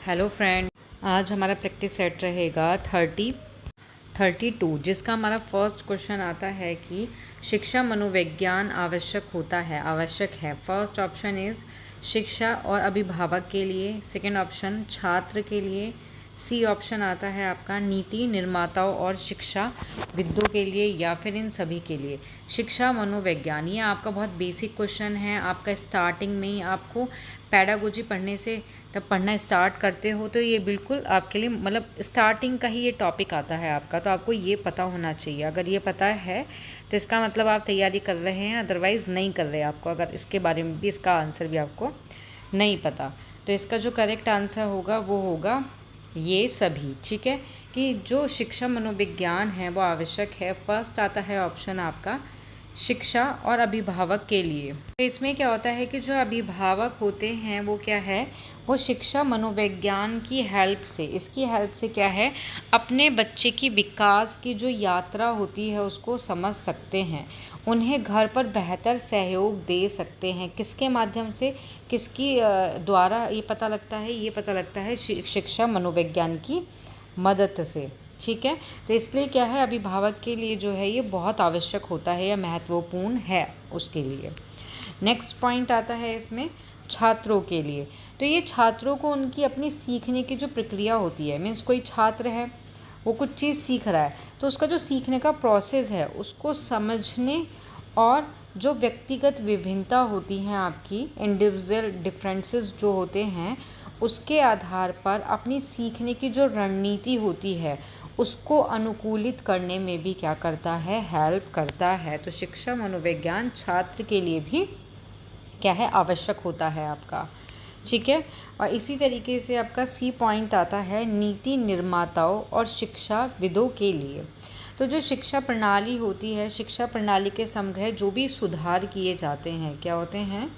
Hello friend, आज हमारा practice set रहेगा 32, जिसका हमारा फर्स्ट क्वेश्चन आता है कि शिक्षा मनोविज्ञान आवश्यक है। फर्स्ट ऑप्शन इज़ शिक्षा और अभिभावक के लिए, सेकंड ऑप्शन छात्र के लिए, सी ऑप्शन आता है आपका नीति निर्माताओं और शिक्षाविदों के लिए, या फिर इन सभी के लिए। शिक्षा मनोविज्ञान, ये आपका बहुत बेसिक क्वेश्चन है। आपका स्टार्टिंग में ही आपको पैडागोजी पढ़ने से तब पढ़ना स्टार्ट करते हो तो ये बिल्कुल आपके लिए मतलब स्टार्टिंग का ही ये टॉपिक आता है आपका, तो आपको ये पता होना चाहिए। अगर ये पता है तो इसका मतलब आप तैयारी कर रहे हैं, अदरवाइज़ नहीं कर रहे आपको। अगर इसके बारे में भी इसका आंसर भी आपको नहीं पता तो इसका जो करेक्ट आंसर होगा वो होगा ये सभी। ठीक है, कि जो शिक्षा मनोविज्ञान है वो आवश्यक है। फर्स्ट आता है ऑप्शन आपका शिक्षा और अभिभावक के लिए। इसमें क्या होता है कि जो अभिभावक होते हैं वो क्या है, वो शिक्षा मनोविज्ञान की हेल्प से, इसकी हेल्प से क्या है, अपने बच्चे की विकास की जो यात्रा होती है उसको समझ सकते हैं। उन्हें घर पर बेहतर सहयोग दे सकते हैं। किसके माध्यम से, किसकी द्वारा ये पता लगता है शिक्षा मनोविज्ञान की मदद से। ठीक है, तो इसलिए क्या है, अभिभावक के लिए जो है ये बहुत आवश्यक होता है या महत्वपूर्ण है उसके लिए। नेक्स्ट पॉइंट आता है इसमें छात्रों के लिए। तो ये छात्रों को उनकी अपनी सीखने की जो प्रक्रिया होती है, मीन्स कोई छात्र है वो कुछ चीज़ सीख रहा है तो उसका जो सीखने का प्रोसेस है उसको समझने और जो व्यक्तिगत विभिन्नता होती हैं आपकी, इंडिविजुअल डिफरेंसेस जो होते हैं, उसके आधार पर अपनी सीखने की जो रणनीति होती है उसको अनुकूलित करने में भी क्या करता है, हेल्प करता है। तो शिक्षा मनोविज्ञान छात्र के लिए भी क्या है, आवश्यक होता है आपका। ठीक है, और इसी तरीके से आपका सी पॉइंट आता है नीति निर्माताओं और शिक्षाविदों के लिए। तो जो शिक्षा प्रणाली होती है, शिक्षा प्रणाली के समग्र जो भी सुधार किए जाते हैं, क्या होते हैं,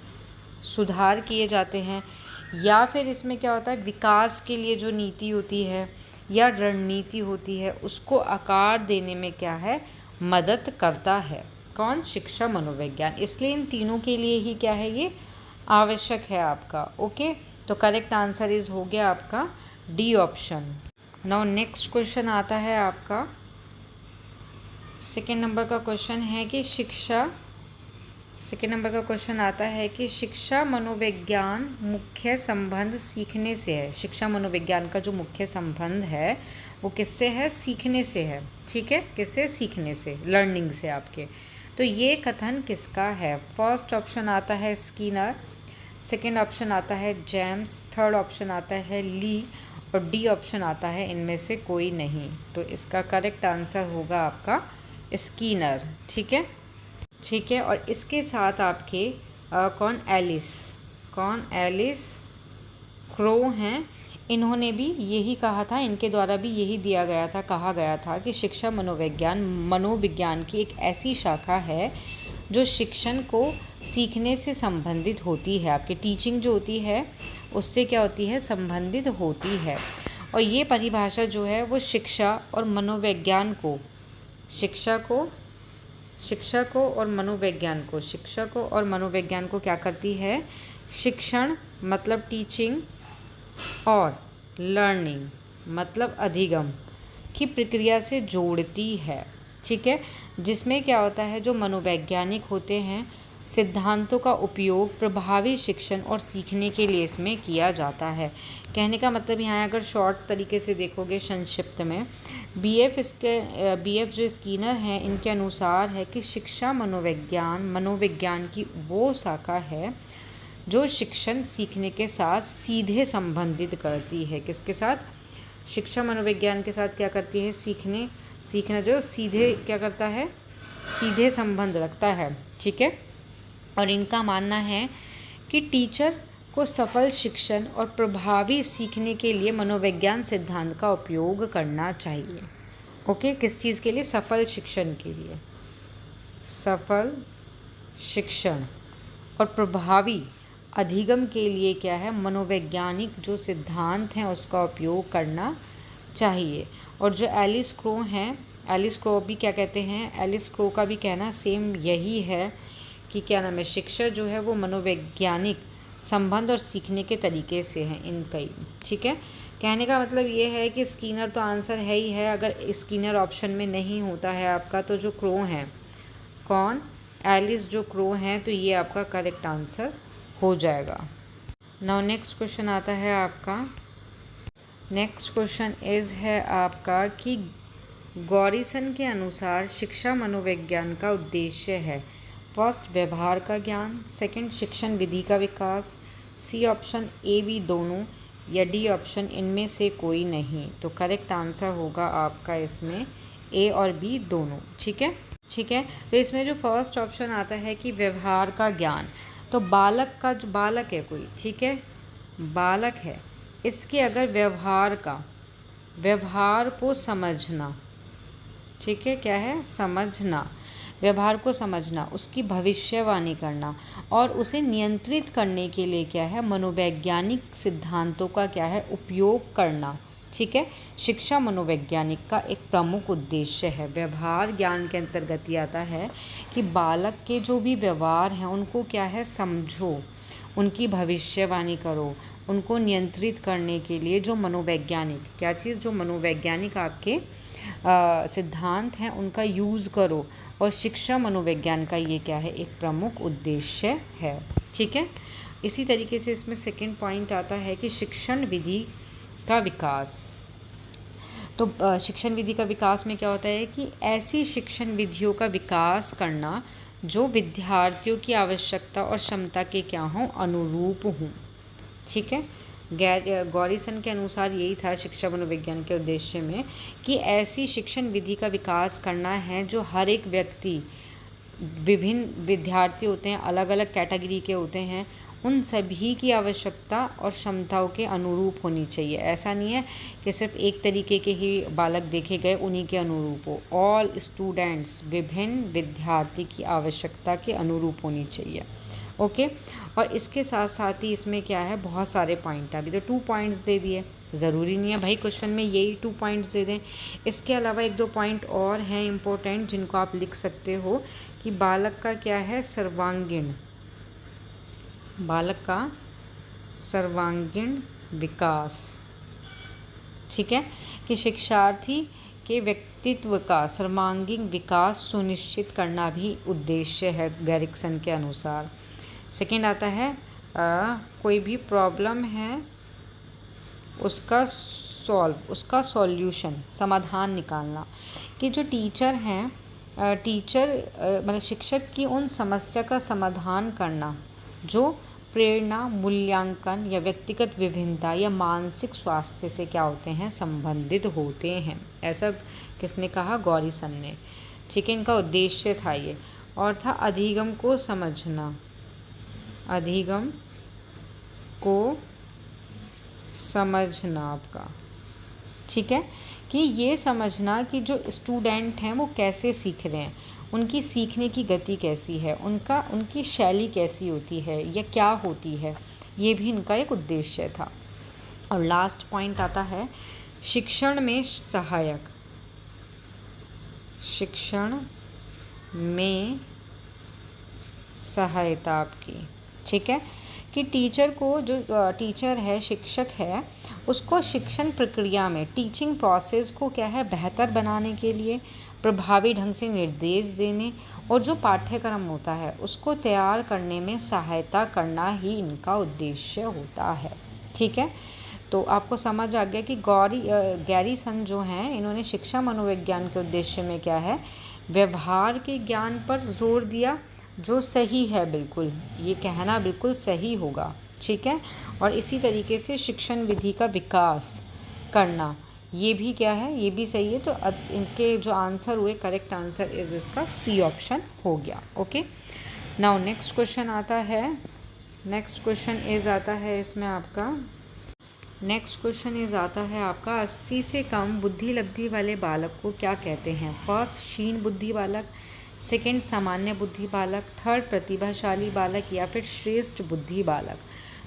सुधार किए जाते हैं, या फिर इसमें क्या होता है, विकास के लिए जो नीति होती है या रणनीति होती है उसको आकार देने में क्या है, मदद करता है। कौन, शिक्षा मनोविज्ञान। इसलिए इन तीनों के लिए ही क्या है, ये आवश्यक है आपका। ओके, तो करेक्ट आंसर इज हो गया आपका D option. Now next question आता है आपका सेकेंड नंबर का क्वेश्चन है कि शिक्षा मनोविज्ञान मुख्य संबंध सीखने से है। शिक्षा मनोविज्ञान का जो मुख्य संबंध है वो किससे है, सीखने से है। ठीक है, किससे, सीखने से, लर्निंग से आपके। तो ये कथन किसका है? फर्स्ट ऑप्शन आता है स्कीनर, सेकेंड ऑप्शन आता है जेम्स, थर्ड ऑप्शन आता है ली और डी ऑप्शन आता है इनमें से कोई नहीं। तो इसका करेक्ट आंसर होगा आपका स्कीनर। ठीक है, और इसके साथ आपके एलिस क्रो हैं, इन्होंने भी यही कहा था, इनके द्वारा भी यही कहा गया था कि शिक्षा मनोविज्ञान की एक ऐसी शाखा है जो शिक्षण को सीखने से संबंधित होती है। आपकी टीचिंग जो होती है उससे क्या होती है, संबंधित होती है। और ये परिभाषा जो है वो शिक्षा और मनोविज्ञान को और मनोविज्ञान को क्या करती है, शिक्षण मतलब टीचिंग और लर्निंग मतलब अधिगम की प्रक्रिया से जोड़ती है। ठीक है, जिसमें क्या होता है, जो मनोवैज्ञानिक होते हैं सिद्धांतों का उपयोग प्रभावी शिक्षण और सीखने के लिए इसमें किया जाता है। कहने का मतलब यहाँ अगर शॉर्ट तरीके से देखोगे, संक्षिप्त में, बीएफ जो स्कीनर हैं इनके अनुसार है कि शिक्षा मनोविज्ञान की वो शाखा है जो शिक्षण सीखने के साथ सीधे संबंधित करती है। किसके साथ? शिक्षा मनोविज्ञान के साथ क्या करती है, सीखना जो सीधे क्या करता है, सीधे संबंध रखता है। ठीक है, और इनका मानना है कि टीचर को सफल शिक्षण और प्रभावी सीखने के लिए मनोविज्ञान सिद्धांत का उपयोग करना चाहिए। ओके, किस चीज़ के लिए? सफल शिक्षण के लिए, सफल शिक्षण और प्रभावी अधिगम के लिए क्या है, मनोवैज्ञानिक जो सिद्धांत हैं उसका उपयोग करना चाहिए। और जो एलिस क्रो भी क्या कहते हैं, एलिस क्रो का भी कहना सेम यही है कि क्या नाम है, शिक्षा जो है वो मनोवैज्ञानिक संबंध और सीखने के तरीके से हैं इनका ही, ठीक है। कहने का मतलब ये है कि स्किनर तो आंसर है ही है। अगर स्किनर ऑप्शन में नहीं होता है आपका तो जो क्रो हैं, कौन, एलिस जो क्रो हैं, तो ये आपका करेक्ट आंसर हो जाएगा। नाउ नेक्स्ट क्वेश्चन आता है आपका, नेक्स्ट क्वेश्चन है आपका कि गॉरिसन के अनुसार शिक्षा मनोविज्ञान का उद्देश्य है। फर्स्ट, व्यवहार का ज्ञान, सेकंड, शिक्षण विधि का विकास, सी ऑप्शन ए बी दोनों, या डी ऑप्शन इनमें से कोई नहीं। तो करेक्ट आंसर होगा आपका इसमें ए और बी दोनों, ठीक है। ठीक है, तो इसमें जो फर्स्ट ऑप्शन आता है कि व्यवहार का ज्ञान, तो बालक का जो बालक है कोई, ठीक है, बालक है, इसके अगर व्यवहार को समझना, ठीक है, क्या है, समझना, व्यवहार को समझना, उसकी भविष्यवाणी करना और उसे नियंत्रित करने के लिए क्या है, मनोवैज्ञानिक सिद्धांतों का क्या है, उपयोग करना, ठीक है, शिक्षा मनोवैज्ञानिक का एक प्रमुख उद्देश्य है। व्यवहार ज्ञान के अंतर्गत ये आता है कि बालक के जो भी व्यवहार हैं उनको क्या है, समझो, उनकी भविष्यवाणी करो, उनको नियंत्रित करने के लिए जो मनोवैज्ञानिक क्या चीज़, जो मनोवैज्ञानिक आपके सिद्धांत हैं उनका यूज़ करो, और शिक्षा मनोविज्ञान का ये क्या है, एक प्रमुख उद्देश्य है, ठीक है। इसी तरीके से इसमें सेकंड पॉइंट आता है कि शिक्षण विधि का विकास। तो शिक्षण विधि का विकास में क्या होता है कि ऐसी शिक्षण विधियों का विकास करना जो विद्यार्थियों की आवश्यकता और क्षमता के क्या हों, अनुरूप हों, ठीक है। गॉरिसन के अनुसार यही था शिक्षा मनोविज्ञान के उद्देश्य में कि ऐसी शिक्षण विधि का विकास करना है जो हर एक व्यक्ति, विभिन्न विद्यार्थी होते हैं, अलग अलग कैटेगरी के होते हैं, उन सभी की आवश्यकता और क्षमताओं के अनुरूप होनी चाहिए। ऐसा नहीं है कि सिर्फ एक तरीके के ही बालक देखे गए उन्हीं के अनुरूप हो। ऑल स्टूडेंट्स, विभिन्न विद्यार्थी की आवश्यकता के अनुरूप होनी चाहिए, ओके। और इसके साथ साथ ही इसमें क्या है, बहुत सारे पॉइंट, अभी तो 2 पॉइंट्स दे दिए, ज़रूरी नहीं है भाई क्वेश्चन में यही 2 पॉइंट्स दे दें। इसके अलावा 1-2 पॉइंट और हैं इम्पोर्टेंट जिनको आप लिख सकते हो कि बालक का क्या है, सर्वांगीण, बालक का सर्वांगीण विकास, ठीक है, कि शिक्षार्थी के व्यक्तित्व का सर्वांगीण विकास सुनिश्चित करना भी उद्देश्य है गॉरिसन के अनुसार। सेकंड आता है कोई भी प्रॉब्लम है उसका सॉल्यूशन, समाधान निकालना, कि जो टीचर हैं, मतलब शिक्षक की उन समस्या का समाधान करना जो प्रेरणा, मूल्यांकन या व्यक्तिगत विभिन्नता या मानसिक स्वास्थ्य से क्या होते हैं, संबंधित होते हैं। ऐसा किसने कहा, गॉरिसन ने, ठीक है। इनका उद्देश्य था ये, और था अधिगम को समझना, अधिगम को समझना आपका, ठीक है, कि ये समझना कि जो स्टूडेंट हैं वो कैसे सीख रहे हैं, उनकी सीखने की गति कैसी है, उनकी शैली कैसी होती है या क्या होती है, ये भी इनका एक उद्देश्य था। और लास्ट पॉइंट आता है शिक्षण में सहायक, शिक्षण में सहायता आपकी, ठीक है, कि टीचर को, जो टीचर है, शिक्षक है, उसको शिक्षण प्रक्रिया में, टीचिंग प्रोसेस को क्या है, बेहतर बनाने के लिए प्रभावी ढंग से निर्देश देने और जो पाठ्यक्रम होता है उसको तैयार करने में सहायता करना ही इनका उद्देश्य होता है, ठीक है। तो आपको समझ आ गया कि गॉरिसन जो हैं, इन्होंने शिक्षा मनोविज्ञान के उद्देश्य में क्या है, व्यवहार के ज्ञान पर जोर दिया, जो सही है, बिल्कुल ये कहना बिल्कुल सही होगा, ठीक है। और इसी तरीके से शिक्षण विधि का विकास करना, ये भी क्या है, ये भी सही है। तो इनके जो आंसर हुए, करेक्ट आंसर इज इसका सी ऑप्शन हो गया, ओके। नाउ नेक्स्ट क्वेश्चन आता है, नेक्स्ट क्वेश्चन इज आता है इसमें आपका, नेक्स्ट क्वेश्चन इज आता है आपका 80 से कम बुद्धि लब्धि वाले बालक को क्या कहते हैं। फर्स्ट, क्षीण बुद्धि बालक, सेकंड, सामान्य बुद्धि बालक, थर्ड, प्रतिभाशाली बालक, या फिर श्रेष्ठ बुद्धि बालक।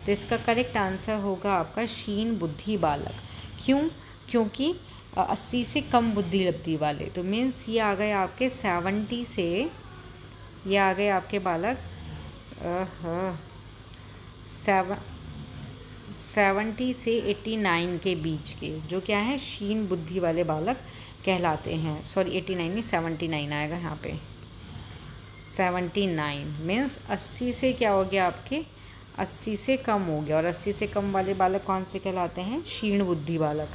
तो इसका करेक्ट आंसर होगा आपका क्षीण बुद्धि बालक। क्यों? क्योंकि 80 से कम बुद्धि लब्धि वाले, तो मीन्स ये आ गए आपके 70 से, ये आ गए आपके बालक 70 से 89 के बीच के जो क्या है क्षीण बुद्धि वाले बालक कहलाते हैं। सॉरी 89 नहीं 79 आएगा यहाँ पे। 79 मीन्स 80 से क्या हो गया आपके 80 से कम हो गया, और 80 से कम वाले बालक कौन से कहलाते हैं? क्षीण बुद्धि बालक।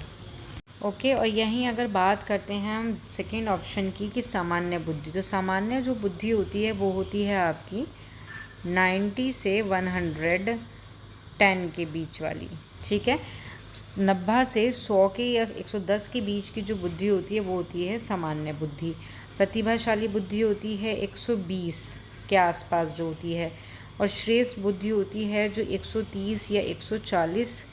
ओके और यहीं अगर बात करते हैं हम सेकेंड ऑप्शन की कि सामान्य बुद्धि, तो सामान्य जो बुद्धि होती है वो होती है आपकी 90 से 110 के बीच वाली। ठीक है, 90 से 100 के या 110 के बीच की जो बुद्धि होती है वो होती है सामान्य बुद्धि। प्रतिभाशाली बुद्धि होती है 120 के आसपास जो होती है, और श्रेष्ठ बुद्धि होती है जो 130 या 140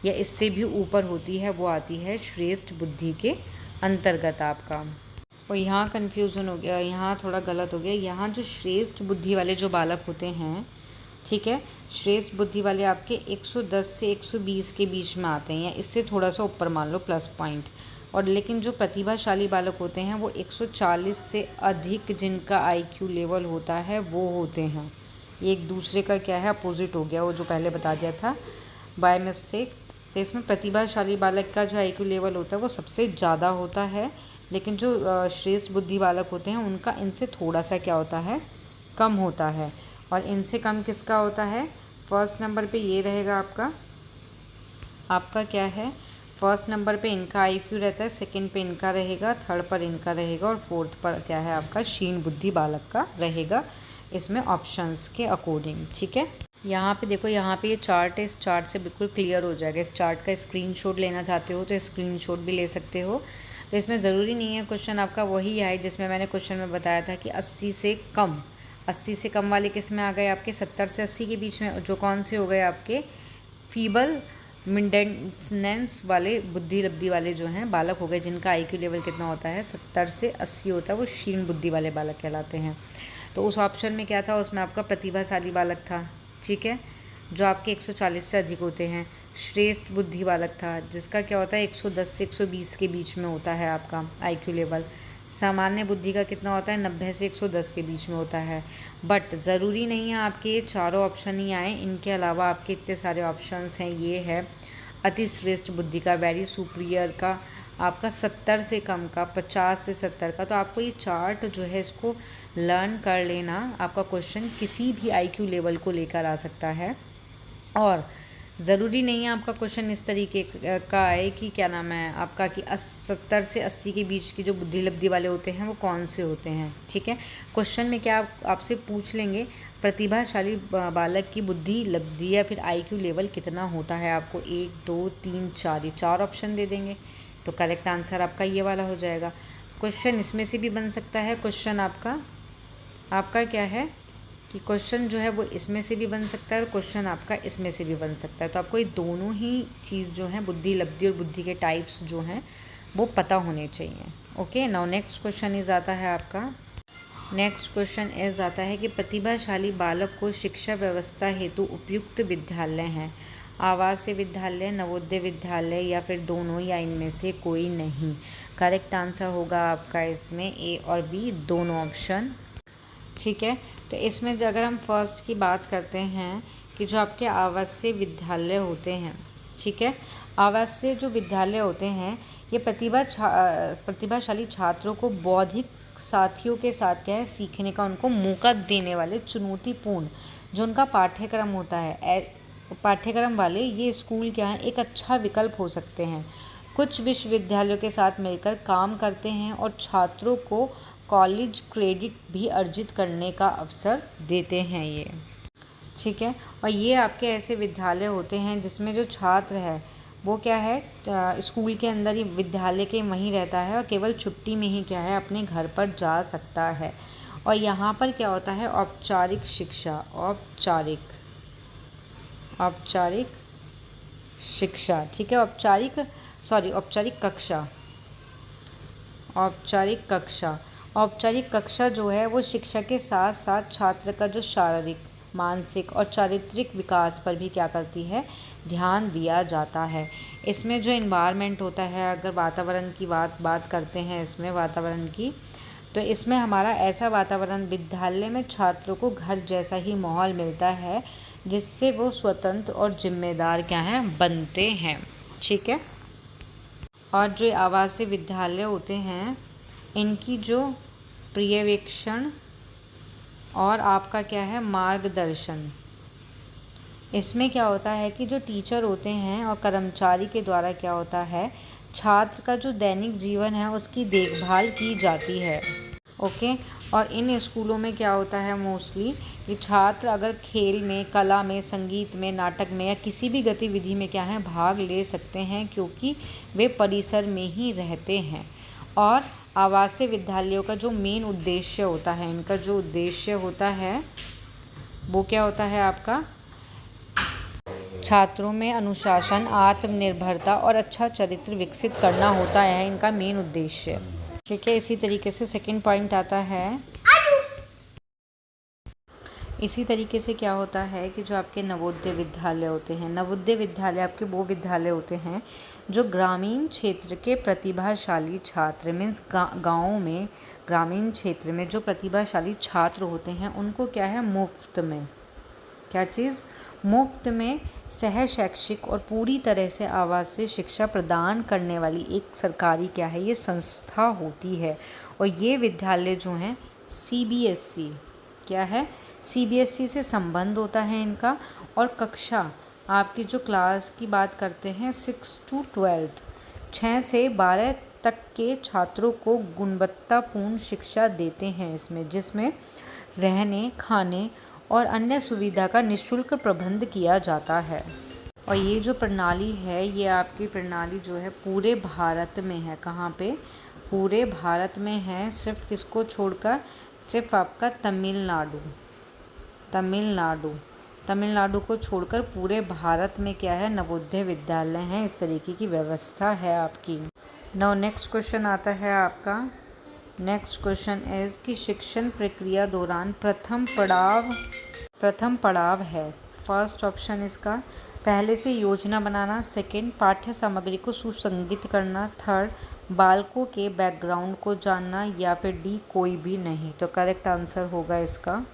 या इससे भी ऊपर होती है, वो आती है श्रेष्ठ बुद्धि के अंतर्गत आपका। और यहाँ कन्फ्यूज़न हो गया, यहाँ थोड़ा गलत हो गया। यहाँ जो श्रेष्ठ बुद्धि वाले जो बालक होते हैं, ठीक है, श्रेष्ठ बुद्धि वाले आपके 110 से 120 के बीच में आते हैं, या इससे थोड़ा सा ऊपर मान लो प्लस पॉइंट। और लेकिन जो प्रतिभाशाली बालक होते हैं वो 140 से अधिक जिनका IQ लेवल होता है वो होते हैं। ये एक दूसरे का क्या है अपोजिट हो गया, वो जो पहले बता दिया था बाय मिस्टेक। तो इसमें प्रतिभाशाली बालक का जो IQ लेवल होता है वो सबसे ज़्यादा होता है, लेकिन जो श्रेष्ठ बुद्धि बालक होते हैं उनका इनसे थोड़ा सा क्या होता है कम होता है। और इनसे कम किसका होता है? फर्स्ट नंबर पे ये रहेगा आपका क्या है, फर्स्ट नंबर पे इनका IQ रहता है, सेकंड पे इनका रहेगा, थर्ड पर इनका रहेगा, और फोर्थ पर क्या है आपका क्षीण बुद्धि बालक का रहेगा इसमें ऑप्शंस के अकॉर्डिंग। ठीक है, यहाँ पे देखो, यहाँ पे ये चार्ट है, इस चार्ट से बिल्कुल क्लियर हो जाएगा। इस चार्ट का स्क्रीनशॉट लेना चाहते हो तो स्क्रीनशॉट भी ले सकते हो। तो इसमें ज़रूरी नहीं है क्वेश्चन आपका वही आए जिसमें मैंने क्वेश्चन में बताया था कि 80 से कम वाले किस में आ गए आपके 70 से 80 के बीच में, जो कौन से हो गए आपके फीबल मेंटेनेंस वाले बुद्धि लब्धि वाले जो हैं बालक हो गए, जिनका IQ लेवल कितना होता है 70 से 80 होता है, वो क्षीण बुद्धि वाले बालक कहलाते हैं। तो उस ऑप्शन में क्या था, उसमें आपका प्रतिभाशाली बालक था, ठीक है, जो आपके 140 से अधिक होते हैं। श्रेष्ठ बुद्धि बालक था जिसका क्या होता है 110 से 120 के बीच में होता है आपका IQ लेवल। सामान्य बुद्धि का कितना होता है 90 से 110 के बीच में होता है। बट ज़रूरी नहीं है आपके ये चारों ऑप्शन ही आए, इनके अलावा आपके इतने सारे ऑप्शंस हैं। ये है अति श्रेष्ठ बुद्धि का, वेरी सुपीरियर का, आपका 70 से कम का, 50 से 70 का। तो आपको ये चार्ट जो है इसको लर्न कर लेना, आपका क्वेश्चन किसी भी IQ लेवल को लेकर आ सकता है। और ज़रूरी नहीं है आपका क्वेश्चन इस तरीके का आए कि क्या नाम है आपका कि 70 से 80 के बीच की जो बुद्धि लब्धि वाले होते हैं वो कौन से होते हैं। ठीक है, क्वेश्चन में क्या आपसे पूछ लेंगे प्रतिभाशाली बालक की बुद्धि लब्धि या फिर IQ लेवल कितना होता है, आपको 1 2 3 4 ये 4 ऑप्शन दे देंगे, तो करेक्ट आंसर आपका ये वाला हो जाएगा। क्वेश्चन इसमें से भी बन सकता है, क्वेश्चन आपका क्या है कि क्वेश्चन जो है वो इसमें से भी बन सकता है और क्वेश्चन आपका इसमें से भी बन सकता है। तो आपको ये दोनों ही चीज़ जो है बुद्धि लब्धि और बुद्धि के टाइप्स जो हैं वो पता होने चाहिए। Okay, now next question is आता है आपका, नेक्स्ट क्वेश्चन इज आता है कि प्रतिभाशाली बालक को शिक्षा व्यवस्था हेतु उपयुक्त विद्यालय हैं, आवासीय विद्यालय, नवोदय विद्यालय या फिर दोनों या इनमें से कोई नहीं। करेक्ट आंसर होगा आपका इसमें A और B दोनों ऑप्शन। ठीक है, तो इसमें अगर हम फर्स्ट की बात करते हैं कि जो आपके आवासीय विद्यालय होते हैं, ठीक है, आवासीय जो विद्यालय होते हैं ये प्रतिभाशाली छात्रों को बौद्धिक साथियों के साथ क्या है सीखने का उनको मौका देने वाले चुनौतीपूर्ण जो उनका पाठ्यक्रम होता है, पाठ्यक्रम वाले ये स्कूल क्या है एक अच्छा विकल्प हो सकते हैं। कुछ विश्वविद्यालयों के साथ मिलकर काम करते हैं और छात्रों को कॉलेज क्रेडिट भी अर्जित करने का अवसर देते हैं ये। ठीक है, और ये आपके ऐसे विद्यालय होते हैं जिसमें जो छात्र है वो क्या है स्कूल के अंदर ही विद्यालय के वहीं रहता है और केवल छुट्टी में ही क्या है अपने घर पर जा सकता है। और यहाँ पर क्या होता है औपचारिक शिक्षा, औपचारिक शिक्षा, ठीक है, औपचारिक कक्षा जो है वो शिक्षा के साथ साथ छात्र का जो शारीरिक, मानसिक और चारित्रिक विकास पर भी क्या करती है ध्यान दिया जाता है। इसमें जो इन्वायरमेंट होता है, अगर वातावरण की बात करते हैं इसमें वातावरण की, तो इसमें हमारा ऐसा वातावरण विद्यालय में छात्रों को घर जैसा ही माहौल मिलता है जिससे वो स्वतंत्र और जिम्मेदार क्या हैं, बनते हैं। ठीक है। और जो आवासीय विद्यालय होते हैं, इनकी जो पर्यवेक्षण और आपका क्या है, मार्गदर्शन, इसमें क्या होता है कि जो टीचर होते हैं और कर्मचारी के द्वारा क्या होता है, छात्र का जो दैनिक जीवन है उसकी देखभाल की जाती है। ओके। और इन स्कूलों में क्या होता है, मोस्टली ये छात्र अगर खेल में, कला में, संगीत में, नाटक में या किसी भी गतिविधि में क्या है, भाग ले सकते हैं, क्योंकि वे परिसर में ही रहते हैं। और आवासीय विद्यालयों का जो मेन उद्देश्य होता है, इनका जो उद्देश्य होता है वो क्या होता है आपका, छात्रों में अनुशासन, आत्मनिर्भरता और अच्छा चरित्र विकसित करना होता है इनका मेन उद्देश्य। ठीक है। इसी तरीके से सेकंड पॉइंट आता है, इसी तरीके से क्या होता है कि जो आपके नवोदय विद्यालय होते हैं, नवोदय विद्यालय आपके वो विद्यालय होते हैं जो ग्रामीण क्षेत्र के प्रतिभाशाली छात्र, मीन्स गाँव में, ग्रामीण क्षेत्र में जो प्रतिभाशाली छात्र होते हैं उनको क्या है, मुफ्त में, क्या चीज़, मुफ्त में सह शैक्षिक और पूरी तरह से आवासीय शिक्षा प्रदान करने वाली एक सरकारी क्या है, ये संस्था होती है। और ये विद्यालय जो हैं CBSE, क्या है, CBSE से संबंध होता है इनका। और कक्षा आपकी जो क्लास की बात करते हैं 6 to 12, 6 से 12 तक के छात्रों को गुणवत्तापूर्ण शिक्षा देते हैं इसमें, जिसमें रहने, खाने और अन्य सुविधा का निःशुल्क प्रबंध किया जाता है। और ये जो प्रणाली है, ये आपकी प्रणाली जो है पूरे भारत में है। कहाँ पे, पूरे भारत में है। सिर्फ किसको छोड़कर, सिर्फ आपका तमिलनाडु को छोड़कर पूरे भारत में क्या है, नवोदय विद्यालय हैं। इस तरीके की व्यवस्था है आपकी। नाउ नेक्स्ट क्वेश्चन आता है आपका, नेक्स्ट क्वेश्चन इज़ कि शिक्षण प्रक्रिया दौरान प्रथम पड़ाव है। फर्स्ट ऑप्शन इसका पहले से योजना बनाना, सेकंड पाठ्य सामग्री को सुसंगत करना, थर्ड बालकों के बैकग्राउंड को जानना, या फिर डी कोई भी नहीं। तो करेक्ट आंसर होगा इसका,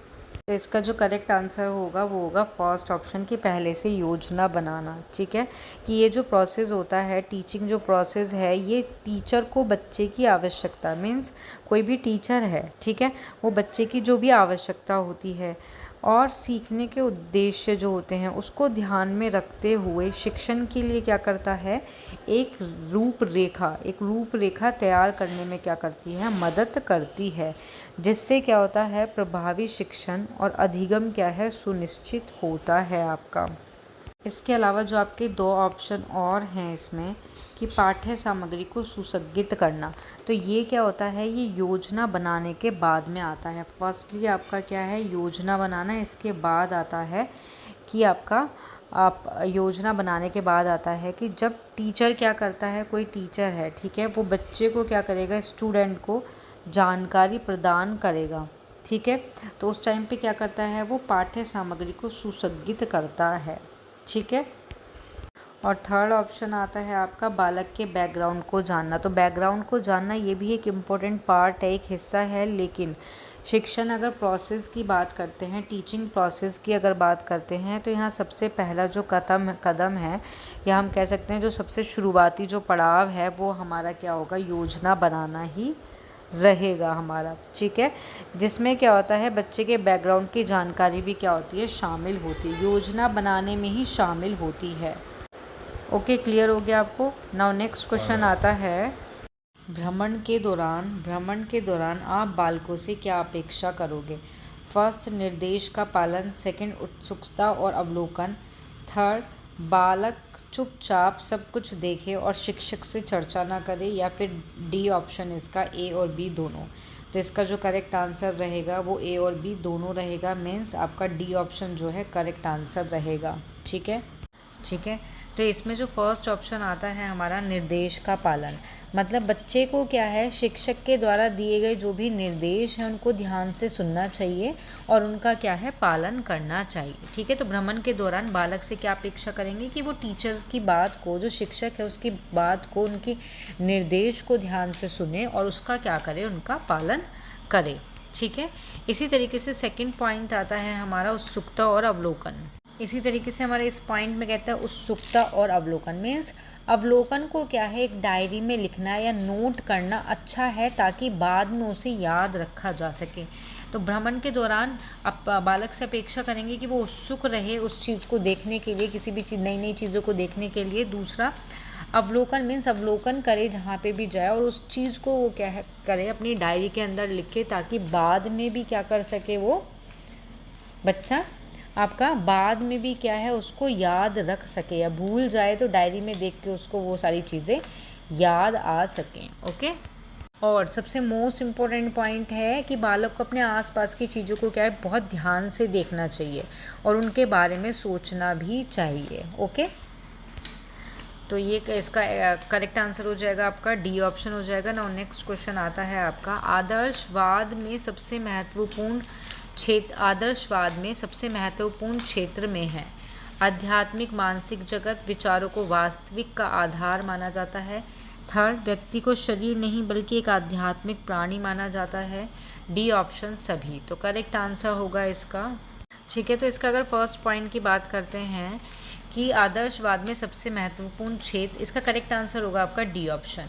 तो इसका जो करेक्ट आंसर होगा वो होगा फर्स्ट ऑप्शन की, पहले से योजना बनाना। ठीक है। कि ये जो प्रोसेस होता है, टीचिंग जो प्रोसेस है, ये टीचर को बच्चे की आवश्यकता, मीन्स कोई भी टीचर है, ठीक है, वो बच्चे की जो भी आवश्यकता होती है और सीखने के उद्देश्य जो होते हैं उसको ध्यान में रखते हुए शिक्षण के लिए क्या करता है, एक रूपरेखा तैयार करने में क्या करती है, मदद करती है, जिससे क्या होता है, प्रभावी शिक्षण और अधिगम क्या है, सुनिश्चित होता है आपका। इसके अलावा जो आपके दो ऑप्शन और हैं इसमें कि पाठ्य सामग्री को सुसंगत करना, तो ये क्या होता है, ये योजना बनाने के बाद में आता है। फर्स्टली आपका क्या है, योजना बनाना, इसके बाद आता है कि आप योजना बनाने के बाद आता है कि जब टीचर क्या करता है, कोई टीचर है, ठीक है, वो बच्चे को क्या करेगा, स्टूडेंट को जानकारी प्रदान करेगा। ठीक है। तो उस टाइम पे क्या करता है, वो पाठ्य सामग्री को सुसंगत करता है। ठीक है। और थर्ड ऑप्शन आता है आपका बालक के बैकग्राउंड को जानना। तो बैकग्राउंड को जानना ये भी एक इम्पोर्टेंट पार्ट है, एक हिस्सा है, लेकिन शिक्षण अगर प्रोसेस की बात करते हैं, टीचिंग प्रोसेस की अगर बात करते हैं, तो यहाँ सबसे पहला जो कदम है, या हम कह सकते हैं जो सबसे शुरुआती जो पड़ाव है, वो हमारा क्या होगा, योजना बनाना ही रहेगा हमारा। ठीक है। जिसमें क्या होता है, बच्चे के बैकग्राउंड की जानकारी भी क्या होती है, शामिल होती है, योजना बनाने में ही शामिल होती है। ओके, क्लियर हो गया आपको। नाउ नेक्स्ट क्वेश्चन आता है, भ्रमण के दौरान आप बालकों से क्या अपेक्षा करोगे। फर्स्ट, निर्देश का पालन, सेकंड, उत्सुकता और अवलोकन, थर्ड, बालक चुपचाप सब कुछ देखे और शिक्षक से चर्चा ना करे, या फिर डी ऑप्शन इसका, ए और बी दोनों। तो इसका जो करेक्ट आंसर रहेगा वो ए और बी दोनों रहेगा, मीन्स आपका डी ऑप्शन जो है करेक्ट आंसर रहेगा। ठीक है। ठीक है। तो इसमें जो फर्स्ट ऑप्शन आता है हमारा, निर्देश का पालन, मतलब बच्चे को क्या है, शिक्षक के द्वारा दिए गए जो भी निर्देश हैं उनको ध्यान से सुनना चाहिए और उनका क्या है, पालन करना चाहिए। ठीक है। तो भ्रमण के दौरान बालक से क्या अपेक्षा करेंगे कि वो टीचर्स की बात को, जो शिक्षक है उसकी बात को, उनके निर्देश को ध्यान से सुने और उसका क्या करे, उनका पालन करे। ठीक है। इसी तरीके से सेकंड पॉइंट आता है हमारा, उत्सुकता और अवलोकन। इसी तरीके से हमारे इस पॉइंट में कहता है उत्सुकता और अवलोकन। मीन्स अवलोकन को क्या है, एक डायरी में लिखना या नोट करना अच्छा है ताकि बाद में उसे याद रखा जा सके। तो भ्रमण के दौरान आप बालक से अपेक्षा करेंगे कि वो उत्सुक रहे उस चीज़ को देखने के लिए, किसी भी चीज़ नई नई चीज़ों को देखने के लिए। दूसरा अवलोकन मीन्स अवलोकन करे जहाँ पे भी जाए और उस चीज़ को वो क्या है करे अपनी डायरी के अंदर लिखे, ताकि बाद में भी क्या कर सके वो बच्चा आपका बाद में भी क्या है उसको याद रख सके, या भूल जाए तो डायरी में देख के उसको वो सारी चीज़ें याद आ सकें। ओके। और सबसे मोस्ट इम्पॉर्टेंट पॉइंट है कि बालक को अपने आसपास की चीज़ों को क्या है बहुत ध्यान से देखना चाहिए और उनके बारे में सोचना भी चाहिए। ओके। तो ये इसका करेक्ट आंसर हो जाएगा आपका डी ऑप्शन हो जाएगा ना। नेक्स्ट क्वेश्चन आता है आपका आदर्शवाद में सबसे महत्वपूर्ण क्षेत्र में है। आध्यात्मिक मानसिक जगत विचारों को वास्तविक का आधार माना जाता है। थर्ड, व्यक्ति को शरीर नहीं बल्कि एक आध्यात्मिक प्राणी माना जाता है। डी ऑप्शन सभी। तो करेक्ट आंसर होगा इसका। ठीक है, तो इसका अगर फर्स्ट पॉइंट की बात करते हैं कि आदर्शवाद में सबसे महत्वपूर्ण क्षेत्र, इसका करेक्ट आंसर होगा आपका डी ऑप्शन।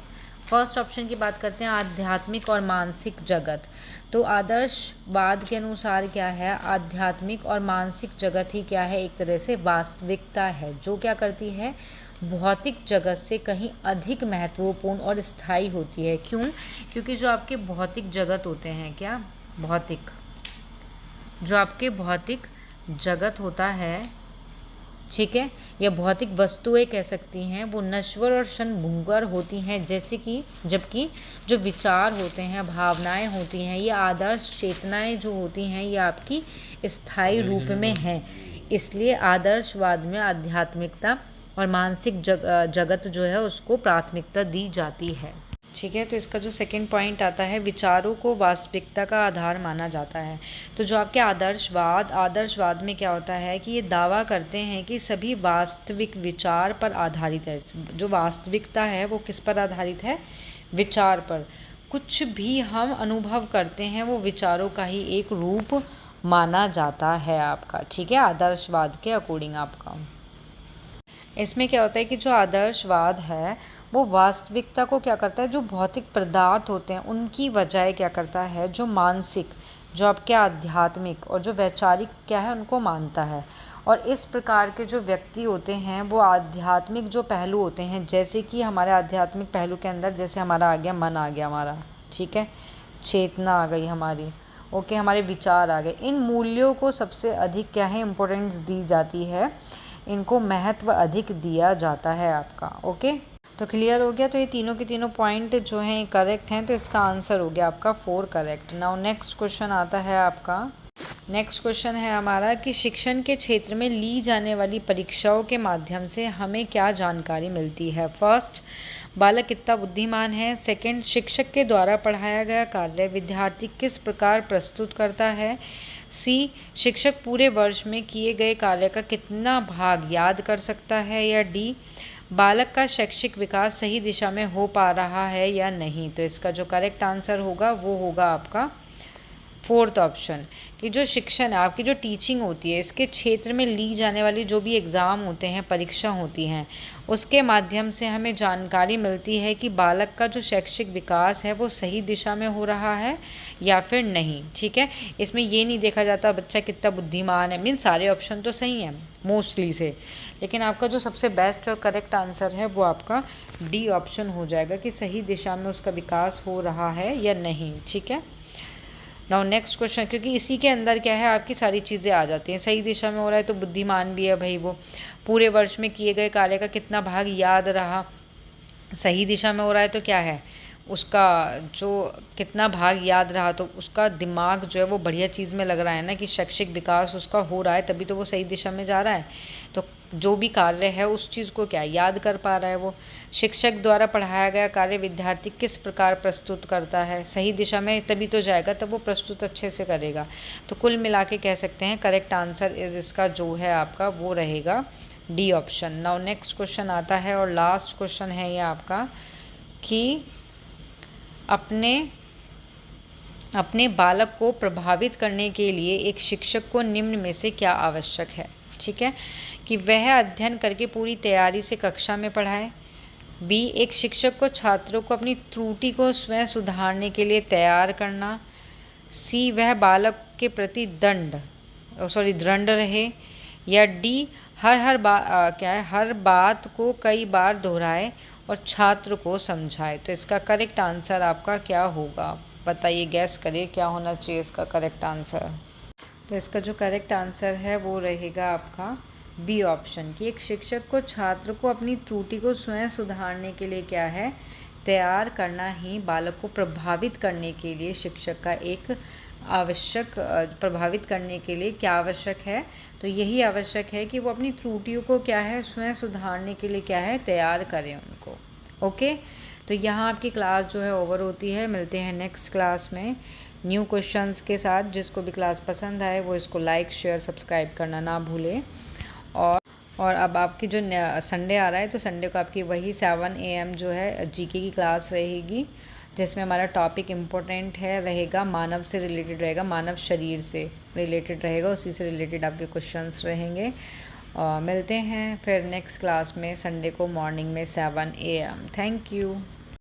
फर्स्ट ऑप्शन की बात करते हैं आध्यात्मिक और मानसिक जगत। तो आदर्शवाद के अनुसार क्या है, आध्यात्मिक और मानसिक जगत ही क्या है, एक तरह से वास्तविकता है जो क्या करती है, भौतिक जगत से कहीं अधिक महत्वपूर्ण और स्थायी होती है। क्यों? क्योंकि जो आपके भौतिक जगत होते हैं, क्या भौतिक, जो आपके भौतिक जगत होता है, ठीक है, या भौतिक वस्तुएं कह सकती हैं, वो नश्वर और क्षणभंगुर होती हैं, जैसे कि जबकि जो विचार होते हैं, भावनाएं होती हैं, ये आदर्श चेतनाएं जो होती हैं, ये आपकी स्थायी रूप में हैं। इसलिए आदर्शवाद में आध्यात्मिकता और मानसिक जगत जो है उसको प्राथमिकता दी जाती है। ठीक है, तो इसका जो सेकंड पॉइंट आता है विचारों को वास्तविकता का आधार माना जाता है। तो जो आपके आदर्शवाद में क्या होता है कि ये दावा करते हैं कि सभी वास्तविक विचार पर आधारित है। जो वास्तविकता है वो किस पर आधारित है, विचार पर। कुछ भी हम अनुभव करते हैं वो विचारों का ही एक रूप माना जाता है आपका। ठीक है, आदर्शवाद के अकॉर्डिंग आपका इसमें क्या होता है कि जो आदर्शवाद है वो वास्तविकता को क्या करता है, जो भौतिक पदार्थ होते हैं उनकी बजाय क्या करता है, जो मानसिक, जो आपके आध्यात्मिक और जो वैचारिक क्या है उनको मानता है। और इस प्रकार के जो व्यक्ति होते हैं वो आध्यात्मिक जो पहलू होते हैं, जैसे कि हमारे आध्यात्मिक पहलू के अंदर जैसे हमारा आ गया मन, आ गया हमारा, ठीक है, चेतना आ गई हमारी, ओके, हमारे विचार आ गए, इन मूल्यों को सबसे अधिक क्या है इम्पोर्टेंस दी जाती है, इनको महत्व अधिक दिया जाता है आपका। ओके, तो क्लियर हो गया। तो ये तीनों के तीनों पॉइंट जो हैं करेक्ट हैं, तो इसका आंसर हो गया आपका 4 करेक्ट। नाउ नेक्स्ट क्वेश्चन आता है आपका, नेक्स्ट क्वेश्चन है हमारा कि शिक्षण के क्षेत्र में ली जाने वाली परीक्षाओं के माध्यम से हमें क्या जानकारी मिलती है। फर्स्ट, बालक कितना बुद्धिमान है। सेकंड, शिक्षक के द्वारा पढ़ाया गया कार्य विद्यार्थी किस प्रकार प्रस्तुत करता है। सी, शिक्षक पूरे वर्ष में किए गए कार्य का कितना भाग याद कर सकता है। या डी, बालक का शैक्षिक विकास सही दिशा में हो पा रहा है या नहीं। तो इसका जो करेक्ट आंसर होगा वो होगा आपका 4th ऑप्शन, कि जो शिक्षण है आपकी जो टीचिंग होती है इसके क्षेत्र में ली जाने वाली जो भी एग्ज़ाम होते हैं, परीक्षा होती हैं, उसके माध्यम से हमें जानकारी मिलती है कि बालक का जो शैक्षिक विकास है वो सही दिशा में हो रहा है या फिर नहीं। ठीक है, इसमें ये नहीं देखा जाता बच्चा कितना बुद्धिमान है, मीन सारे ऑप्शन तो सही हैं मोस्टली से, लेकिन आपका जो सबसे बेस्ट और करेक्ट आंसर है वो आपका डी ऑप्शन हो जाएगा कि सही दिशा में उसका विकास हो रहा है या नहीं। ठीक है, नाउ नेक्स्ट क्वेश्चन, क्योंकि इसी के अंदर क्या है आपकी सारी चीज़ें आ जाती हैं। सही दिशा में हो रहा है तो बुद्धिमान भी है भाई वो, पूरे वर्ष में किए गए कार्य का कितना भाग याद रहा, सही दिशा में हो रहा है तो क्या है उसका जो कितना भाग याद रहा, तो उसका दिमाग जो है वो बढ़िया चीज़ में लग रहा है ना, कि शैक्षिक विकास उसका हो रहा है तभी तो वो सही दिशा में जा रहा है। तो जो भी कार्य है उस चीज़ को क्या याद कर पा रहा है वो। शिक्षक द्वारा पढ़ाया गया कार्य विद्यार्थी किस प्रकार प्रस्तुत करता है, सही दिशा में तभी तो जाएगा, तब वो प्रस्तुत अच्छे से करेगा। तो कुल मिला के कह सकते हैं करेक्ट आंसर इज इसका जो है आपका वो रहेगा D option. Now next question आता है और लास्ट क्वेश्चन है ये आपका कि अपने बालक को प्रभावित करने के लिए एक शिक्षक को निम्न में से क्या आवश्यक है। ठीक है, कि वह अध्ययन करके पूरी तैयारी से कक्षा में पढ़ाए। बी, एक शिक्षक को छात्रों को अपनी त्रुटि को स्वयं सुधारने के लिए तैयार करना। सी, वह बालक के प्रति दृढ़ रहे। या डी, हर बात को कई बार दोहराए और छात्र को समझाए। तो इसका करेक्ट आंसर आपका क्या होगा, बताइए, गैस करिए क्या होना चाहिए इसका करेक्ट आंसर। तो इसका जो करेक्ट आंसर है वो रहेगा आपका बी ऑप्शन, कि एक शिक्षक को छात्र को अपनी त्रुटि को स्वयं सुधारने के लिए क्या है, तैयार करना ही बालक को प्रभावित करने के लिए शिक्षक का एक प्रभावित करने के लिए क्या आवश्यक है, तो यही आवश्यक है कि वो अपनी त्रुटियों को क्या है, स्वयं सुधारने के लिए क्या है, तैयार करें उनको। ओके, तो यहाँ आपकी क्लास जो है ओवर होती है। मिलते हैं नेक्स्ट क्लास में न्यू क्वेश्चंस के साथ। जिसको भी क्लास पसंद आए वो इसको लाइक शेयर सब्सक्राइब करना ना भूलें। और अब आपकी जो संडे आ रहा है, तो संडे को आपकी वही 7 AM जो है जीके की क्लास रहेगी, जिसमें हमारा टॉपिक इम्पोर्टेंट रहेगा मानव से रिलेटेड रहेगा, मानव शरीर से रिलेटेड रहेगा, उसी से रिलेटेड आपके क्वेश्चंस रहेंगे। मिलते हैं फिर नेक्स्ट क्लास में संडे को मॉर्निंग में 7 AM। Thank you.